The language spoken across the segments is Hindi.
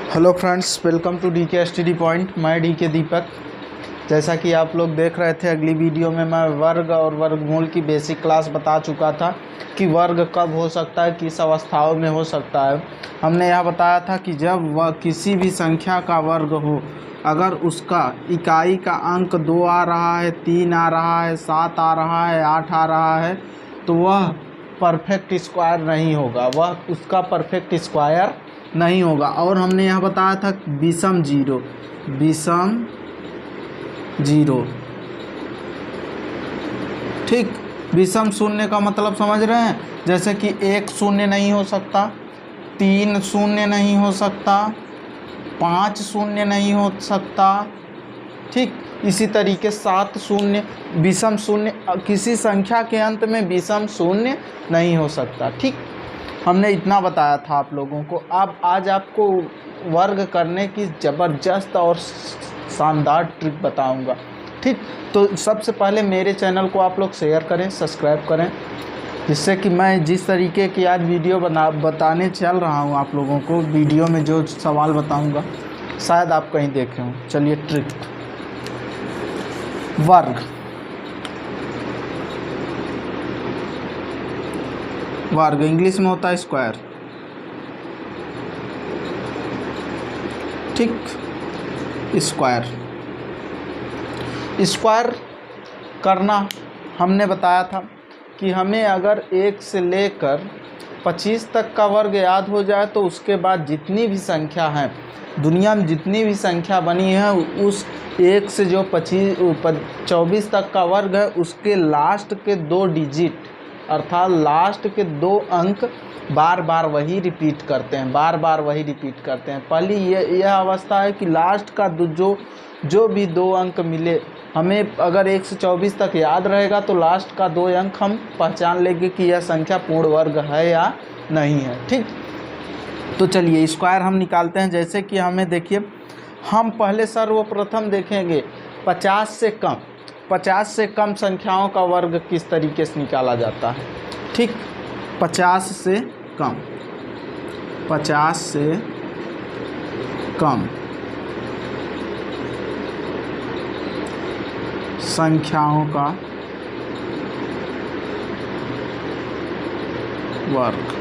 Hello friends, welcome to DK study point. मैं DK दीपक। जैसा कि आप लोग देख रहे थे, अगली वीडियो में मैं वर्ग और वर्गमूल की बेसिक क्लास बता चुका था कि वर्ग कब हो सकता है, किस अवस्थाओं में हो सकता है। हमने यह बताया था कि जब वह किसी भी संख्या का वर्ग हो, अगर उसका इकाई का अंक 2 आ रहा है, 3 आ रहा है, 7 आ रहा है, 8 आ रहा है, तो वह परफेक्ट स्क्वायर नहीं होगा, वह उसका परफेक्ट स्क्वायर नहीं होगा। और हमने यह बताया था विषम जीरो, ठीक। विषम शून्य का मतलब समझ रहे हैं, जैसे कि 1 शून्य नहीं हो सकता, 3 शून्य नहीं हो सकता, 5 शून्य नहीं हो सकता, ठीक। इसी तरीके 7 शून्य, विषम शून्य, किसी संख्या के अंत में विषम शून्य नहीं हो सकता, ठीक। हमने इतना बताया था आप लोगों को। अब आज आपको वर्ग करने की ज़बरदस्त और शानदार ट्रिक बताऊंगा, ठीक। तो सबसे पहले मेरे चैनल को आप लोग शेयर करें, सब्सक्राइब करें, जिससे कि मैं जिस तरीके की आज वीडियो बताने चल रहा हूं आप लोगों को, वीडियो में जो सवाल बताऊंगा शायद आप कहीं देखे हों। चलिए, ट्रिक। वर्ग इंग्लिश में होता है स्क्वायर, ठीक। स्क्वायर करना हमने बताया था कि हमें अगर 1 से लेकर 25 तक का वर्ग याद हो जाए तो उसके बाद जितनी भी संख्या है, दुनिया में जितनी भी संख्या बनी है, उस 1 से जो 24 तक का वर्ग है, उसके लास्ट के 2 डिजिट अर्थात लास्ट के 2 अंक बार बार वही रिपीट करते हैं, पहली यह अवस्था है कि लास्ट का जो भी 2 अंक मिले, हमें अगर 1 से 24 तक याद रहेगा तो लास्ट का 2 अंक हम पहचान लेंगे कि यह संख्या पूर्ण वर्ग है या नहीं है, ठीक। तो चलिए स्क्वायर हम निकालते हैं। जैसे कि हमें देखिए, हम पहले सर्वप्रथम देखेंगे 50 से कम संख्याओं का वर्ग किस तरीके से निकाला जाता है, ठीक। 50 से कम संख्याओं का वर्ग,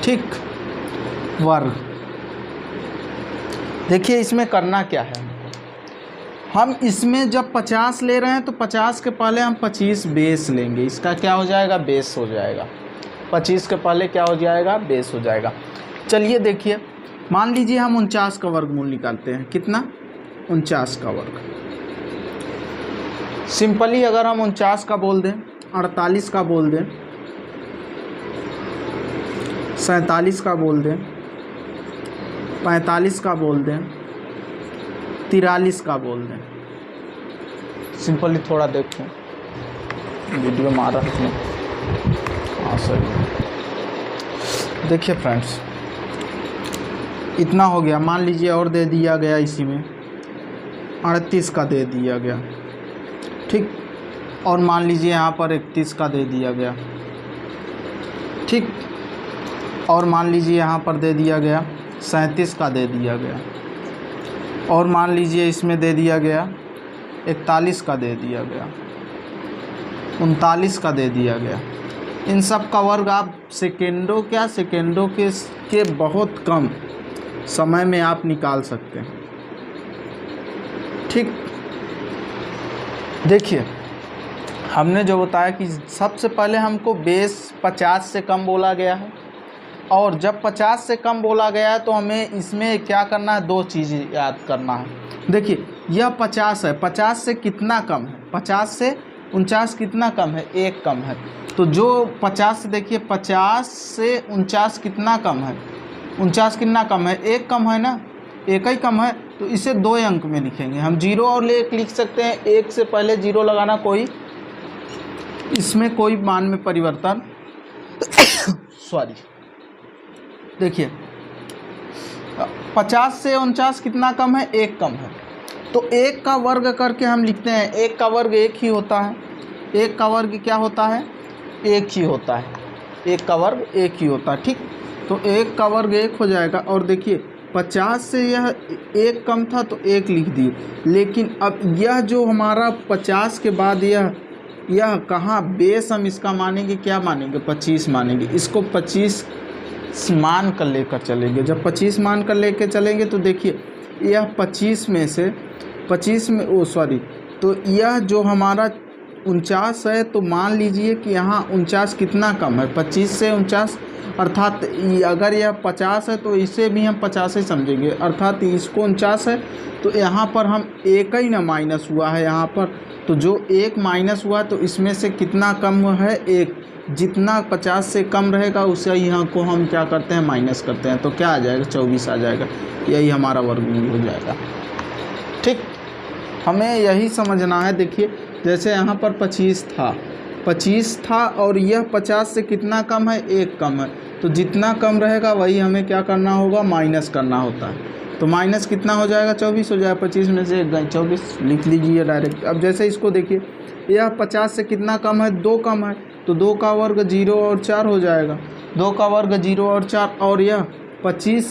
ठीक। वर्ग देखिए, इसमें करना क्या है, हम इसमें जब 50 ले रहे हैं तो 50 के पहले हम 25 बेस लेंगे। इसका क्या हो जाएगा? बेस हो जाएगा। 25 के पहले क्या हो जाएगा? बेस हो जाएगा। चलिए देखिए, मान लीजिए हम 49 का वर्गमूल निकालते हैं। कितना? 49 का वर्ग। सिंपली अगर हम 49 का बोल दें, 48 का बोल दें, 47 का बोल दें, 45 का बोल दें, 43 का बोल दें। सिंपली थोड़ा देखो, वीडियो में आ रहा है। हाँ, सही। देखिए फ्रेंड्स, इतना हो गया। मान लीजिए और दे दिया गया, इसी में 38 का दे दिया गया, ठीक। और मान लीजिए यहाँ पर 31 का दे दिया गया, ठीक। और मान लीजिए यहाँ पर दे दिया गया 37 का दे दिया गया, और मान लीजिए इसमें दे दिया गया 41 का दे दिया गया, 39 का दे दिया गया। इन सब का वर्ग आप सेकेंडों के बहुत कम समय में आप निकाल सकते हैं, ठीक। देखिए, हमने जो बताया कि सबसे पहले हमको बेस 50 से कम बोला गया है, और जब 50 से कम बोला गया है तो हमें इसमें क्या करना है? 2 चीज़ें याद करना है। देखिए, यह 50 है, 50 से कितना कम है? 50 से 49 कितना कम है? 1 कम है। तो जो 50 से, देखिए 50 से 49 कितना कम है? 49 कितना कम है? 1 कम है ना, 1 ही कम है। तो इसे 2 अंक में लिखेंगे हम। 0 और 1 लिख सकते हैं। 1 से पहले 0 लगाना, इसमें कोई मान में परिवर्तन सॉरी। देखिए, 50 से 49 कितना कम है? 1 कम है। तो 1 का वर्ग करके हम लिखते हैं। 1 का वर्ग 1 ही होता है। 1 का वर्ग क्या होता है? 1 ही होता है। 1 का वर्ग 1 ही होता है, ठीक। तो 1 का वर्ग 1 हो जाएगा। और देखिए 50 से यह एक कम था तो एक लिख दिए, लेकिन अब यह जो हमारा 50 के बाद यह कहाँ बेस हम इसका मानेंगे, क्या मानेंगे, 25 मानेंगे। इसको 25 मान कर लेकर चलेंगे। जब 25 मान कर लेकर चलेंगे तो देखिए यह 25 में से 25 में तो यह जो हमारा 49 है, तो मान लीजिए कि यहाँ 49 कितना कम है, 25 से 49, अर्थात अगर यह 50 है तो इसे भी हम 50 ही समझेंगे, अर्थात इसको 49 है तो यहाँ पर हम एक ही ना माइनस हुआ है यहाँ पर, तो जो एक माइनस हुआ तो इसमें से कितना कम है, एक। जितना 50 से कम रहेगा उसे यहाँ को हम क्या करते हैं, माइनस करते हैं, तो क्या आ जाएगा, 24 आ जाएगा। यही हमारा वर्गमूल हो जाएगा। ठीक, हमें यही समझना है। देखिए जैसे यहाँ पर 25 था और यह 50 से कितना कम है, एक कम है, तो जितना कम रहेगा वही हमें क्या करना होगा, माइनस करना होता है। तो माइनस कितना हो जाएगा, 24 हो जाएगा। 25 में से 24 लिख लीजिए डायरेक्ट। अब जैसे इसको देखिए, यह 50 से कितना कम है, 2 कम है, तो 2 का वर्ग 0 और 4 हो जाएगा। 2 का वर्ग 0 और 4, और यह 50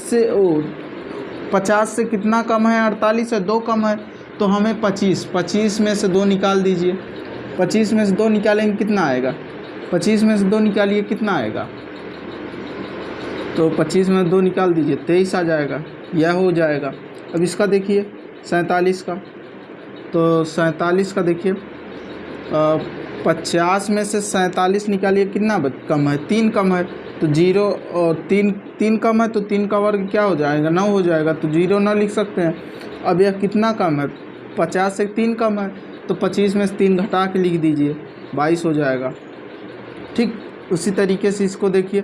से कितना कम है, 48 है, 2 कम है, तो हमें 25 में से 2 निकाल दीजिए। 25 में से 2 निकालेंगे कितना आएगा, 25 में से 2 निकालिए कितना आएगा, तो 25 में 2 निकाल दीजिए, 23 आ जाएगा। यह हो जाएगा। अब इसका देखिए 47 का, तो 47 का देखिए 50 में से 47 निकालिए कितना कम है, 3 कम है, तो 0 और 3 कम है, तो 3 का वर्ग क्या हो जाएगा, 9 हो जाएगा, तो 0 9 लिख सकते हैं। अब यह कितना कम है, 50 से 3 कम है, तो 25 में से 3 घटा के लिख दीजिए, 22 हो जाएगा। ठीक, उसी तरीके से इसको देखिए,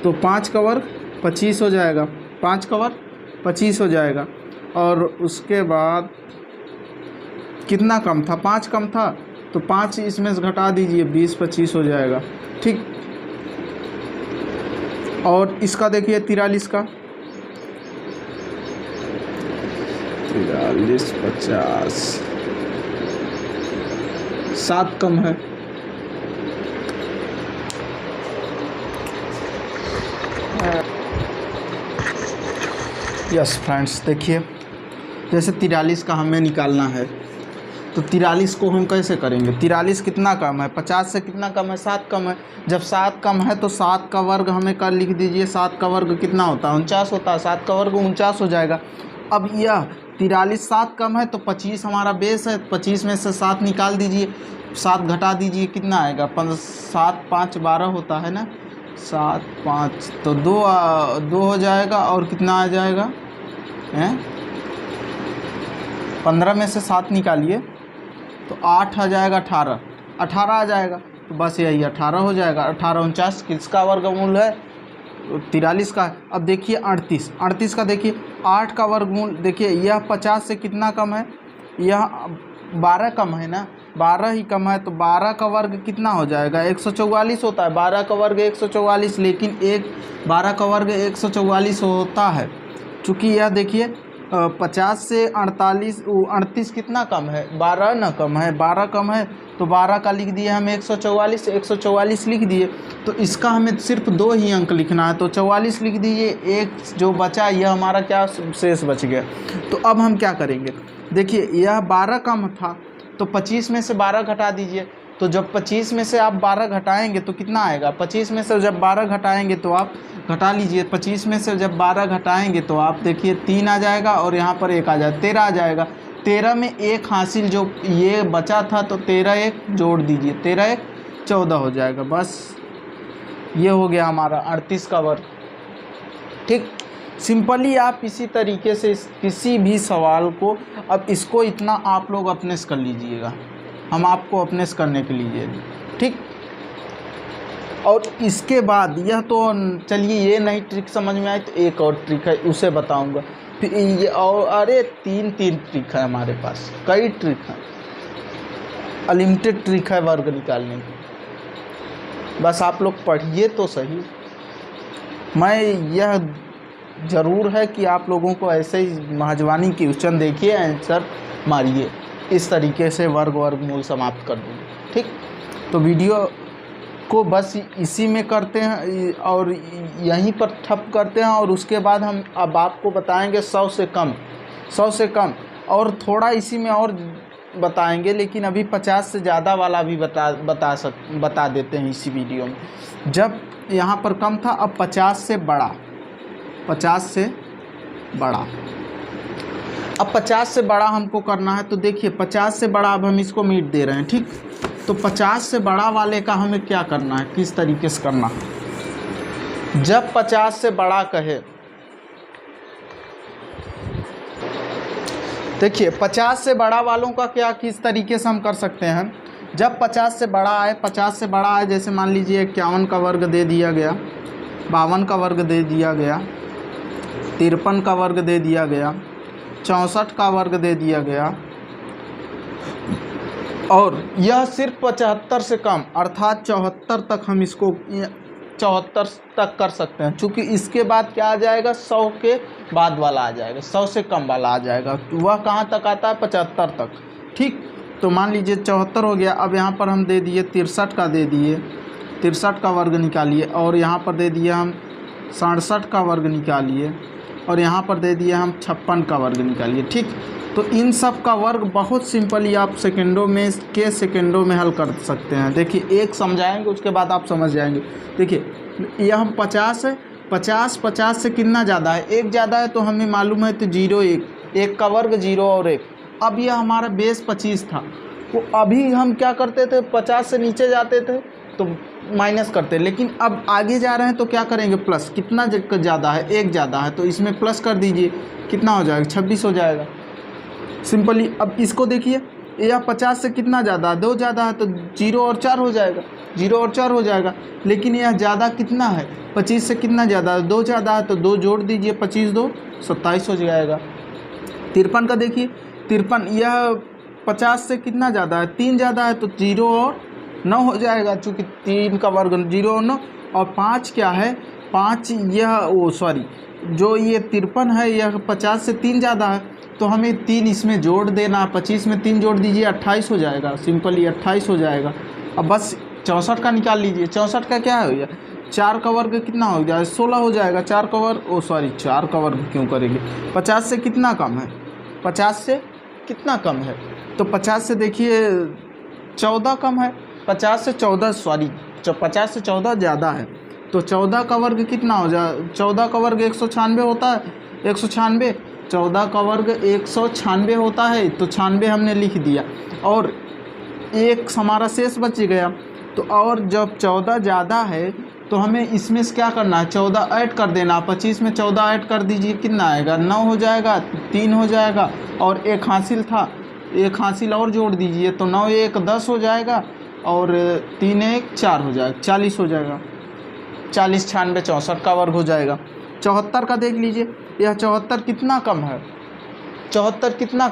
तो 5 का वर्ग 25 हो जाएगा, 5 का वर्ग 25 हो जाएगा। और उसके बाद कितना कम था, 5 कम था, तो 5 इसमें से घटा दीजिए, 20 25 हो जाएगा। ठीक, और इसका देखिए 43 का, 43 50 7 कम है, यस फ्रेंड्स। देखिए जैसे 43 का हमें निकालना है, तो 43 को हम कैसे करेंगे, 43 कितना कम है, 50 से कितना कम है, 7 कम है। जब 7 कम है तो 7 का वर्ग हमें कर लिख दीजिए, 7 का वर्ग कितना होता है, 49 होता है, 7 का वर्ग 49 हो जाएगा। अब यह 43 7 कम है, तो 25 हमारा बेस है, 25 में से 7 निकाल दीजिए, 7 घटा दीजिए, कितना आएगा, 7 5 12 होता है ना, 7 5 तो 2 हो जाएगा, और कितना आ जाएगा, 15 में से 7 निकालिए तो 8 आ जाएगा, 18 आ जाएगा, तो बस यही 18 हो जाएगा। 18 49 किसका वर्गमूल है, 43 का। अब देखिए 38 का देखिए, 8 का वर्गमूल देखिए, यह 50 से कितना कम है, यह 12 कम है ना, 12 ही कम है, तो 12 का वर्ग कितना हो जाएगा, 144 होता है। 12 का वर्ग 144, लेकिन 12 का वर्ग 144 होता है। चूँकि यह देखिए 50 से 38 कितना कम है, 12 ना कम है, 12 कम है, तो 12 का लिख दिए हम 144 लिख दिए। तो इसका हमें सिर्फ 2 ही अंक लिखना है, तो 44 लिख दीजिए, एक जो बचा यह हमारा क्या शेष बच गया। तो अब हम क्या करेंगे, देखिए यह 12 कम था, तो 25 में से 12 घटा दीजिए। तो जब 25 में से आप 12 घटाएंगे तो कितना आएगा, 25 में से जब 12 घटाएंगे तो आप घटा लीजिए, 25 में से जब 12 घटाएंगे तो आप देखिए 3 आ जाएगा, और यहाँ पर 1 आ जाएगा, 13 आ जाएगा। 13 में 1 हासिल जो ये बचा था, तो 13 1 जोड़ दीजिए, 13 1 14 हो जाएगा। बस ये हो गया हमारा 38 का वर्ग। ठीक, सिंपली आप इसी तरीके से किसी भी सवाल को, अब इसको इतना आप लोग अपने से कर लीजिएगा, हम आपको अपने से करने के लिए। ठीक, और इसके बाद यह तो चलिए ये नई ट्रिक समझ में आई, तो एक और ट्रिक है उसे बताऊंगा फिर ये, और अरे 3 ट्रिक है हमारे पास, कई ट्रिक हैं, अनलिमिटेड ट्रिक है वर्ग निकालने की। बस आप लोग पढ़िए तो सही। मैं यह ज़रूर है कि आप लोगों को ऐसे ही महाजवानी क्वेश्चन देखिए, आंसर मारिए, इस तरीके से वर्गमूल समाप्त कर दूँगा। ठीक, तो वीडियो को बस इसी में करते हैं और यहीं पर ठप करते हैं। और उसके बाद हम अब आपको बताएंगे 100 से कम, 100 से कम, और थोड़ा इसी में और बताएंगे, लेकिन अभी 50 से ज़्यादा वाला भी बता देते हैं इसी वीडियो में। जब यहाँ पर कम था, अब 50 से बड़ा, 50 से बड़ा, अब 50 से बड़ा हमको करना है। तो देखिए 50 से बड़ा अब हम इसको मीट दे रहे हैं, ठीक। तो 50 से बड़ा वाले का हमें क्या करना है, किस तरीके से करना है। जब 50 से बड़ा कहे, देखिए 50 से बड़ा वालों का क्या किस तरीके से हम कर सकते हैं। जब 50 से बड़ा आए, 50 से बड़ा आए, जैसे मान लीजिए 51 का वर्ग दे दिया गया, 52 का वर्ग दे दिया गया, 53 का वर्ग दे दिया गया, 64 का वर्ग दे दिया गया, और यह सिर्फ 75 से कम अर्थात 74 तक हम इसको 74 तक कर सकते हैं। चूँकि इसके बाद क्या आ जाएगा, 100 के बाद वाला आ जाएगा, 100 से कम वाला आ जाएगा। वह कहाँ तक आता है, 75 तक, ठीक। तो मान लीजिए 74 हो गया। अब यहाँ पर हम दे दिए 63 का, दे दिए 63 का वर्ग निकालिए, और यहाँ पर दे दिए हम 67 का वर्ग निकालिए, और यहाँ पर दे दिए हम 56 का वर्ग निकालिए, ठीक। तो इन सब का वर्ग बहुत सिंपली आप सेकंडों में हल कर सकते हैं। देखिए एक समझाएंगे, उसके बाद आप समझ जाएंगे। देखिए यह हम 50 है, 50 से कितना ज़्यादा है, 1 ज़्यादा है, तो हमें मालूम है तो 0 1 का वर्ग 0 और 1। अब यह हमारा बेस 25 था, तो अभी हम क्या करते थे, 50 से नीचे जाते थे तो माइनस करते, लेकिन अब आगे जा रहे हैं तो क्या करेंगे, प्लस। कितना ज़्यादा है, 1 ज़्यादा है, तो इसमें प्लस कर दीजिए, कितना हो जाएगा, 26 हो जाएगा सिंपली। अब इसको देखिए, यह 50 से कितना ज़्यादा है, 2 ज़्यादा है, तो 0 और 4 हो जाएगा, 0 और 4 हो जाएगा। लेकिन यह ज़्यादा कितना है, 25 से कितना ज़्यादा है, 2 ज़्यादा है, तो 2 जोड़ दीजिए, 25 2 27 हो जाएगा। 53 का देखिए, 53 यह 50 से कितना ज़्यादा है, 3 ज़्यादा है, तो 0 और 9 हो जाएगा। चूँकि 3 का वर्ग 0 और 9, और 5 क्या है, 5 जो ये 53 है, यह 50 से 3 ज़्यादा है, तो हमें 3 इसमें जोड़ देना। 25 में 3 जोड़ दीजिए, 28 हो जाएगा, सिंपली 28 हो जाएगा। अब बस 64 का निकाल लीजिए। 64 का क्या हो गया, 4 का वर्ग कितना हो गया, 16 हो जाएगा। 4 का वर्ग 4 का वर्ग क्यों करेंगे, 50 से कितना कम है, 50 से कितना कम है, तो 50 से देखिए 14 कम है, 50 से 14 ज़्यादा है, तो 14 का वर्ग कितना हो जाए, 14 का वर्ग 196 होता है, 196, 14 का वर्ग 196 होता है, तो 96 हमने लिख दिया, और एक हमारा शेष बच गया। तो और जब 14 ज़्यादा है तो हमें इसमें से क्या करना है, 14 ऐड कर देना। 25 में 14 ऐड कर दीजिए, कितना आएगा, 9 हो जाएगा, 3 हो जाएगा, और एक हासिल था, एक हासिल और जोड़ दीजिए, तो 9 1 10 हो जाएगा, और 3 1 4 हो जाएगा, 40 हो जाएगा। 40 96 64 का वर्ग हो जाएगा। 74 का देख लीजिए, यह 74 कितना कम है, 74 कितना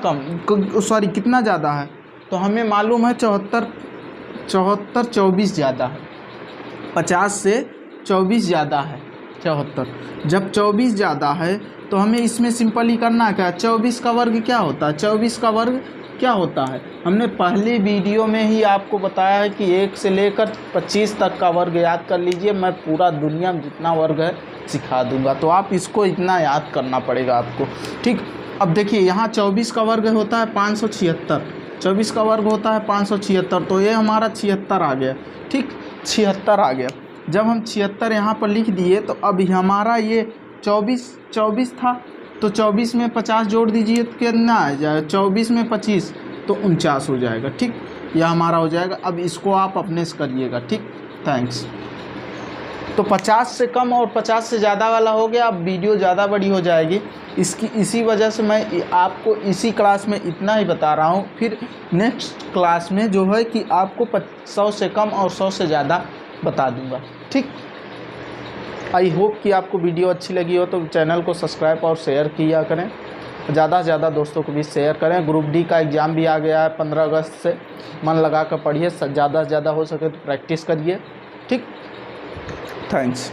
कितना ज़्यादा है, तो हमें मालूम है 74 24 ज़्यादा है, 50 से 24 ज़्यादा है 74। जब 24 ज़्यादा है तो हमें इसमें सिंपली करना क्या है, 24 का वर्ग क्या होता है, 24 का वर्ग क्या होता है, हमने पहले वीडियो में ही आपको बताया है कि 1 से लेकर 25 तक का वर्ग याद कर लीजिए। मैं पूरा दुनिया में जितना वर्ग है सिखा दूंगा, तो आप इसको इतना याद करना पड़ेगा आपको, ठीक। अब देखिए यहाँ 24 का वर्ग होता है 576, 24 का वर्ग होता है 576, तो ये हमारा 76 आ गया, ठीक, 76 आ गया। जब हम 76 यहाँ पर लिख दिए, तो अब हमारा ये 24 था, तो 24 में 50 जोड़ दीजिए तो कितना आ जाएगा, 24 में 25 तो 49 हो जाएगा, ठीक, यह हमारा हो जाएगा। अब इसको आप अपने से करिएगा, ठीक, थैंक्स। तो 50 से कम और 50 से ज़्यादा वाला हो गया। अब वीडियो ज़्यादा बड़ी हो जाएगी, इसी वजह से मैं आपको इसी क्लास में इतना ही बता रहा हूँ। फिर नेक्स्ट क्लास में जो है कि आपको 100 से कम और 100 से ज़्यादा बता दूँगा, ठीक। आई होप कि आपको वीडियो अच्छी लगी हो तो चैनल को सब्सक्राइब और शेयर किया करें, ज़्यादा से ज़्यादा दोस्तों को भी शेयर करें। ग्रुप डी का एग्ज़ाम भी आ गया है 15 अगस्त से, मन लगा कर पढ़िए, ज़्यादा से ज़्यादा हो सके तो प्रैक्टिस करिए, ठीक, थैंक्स।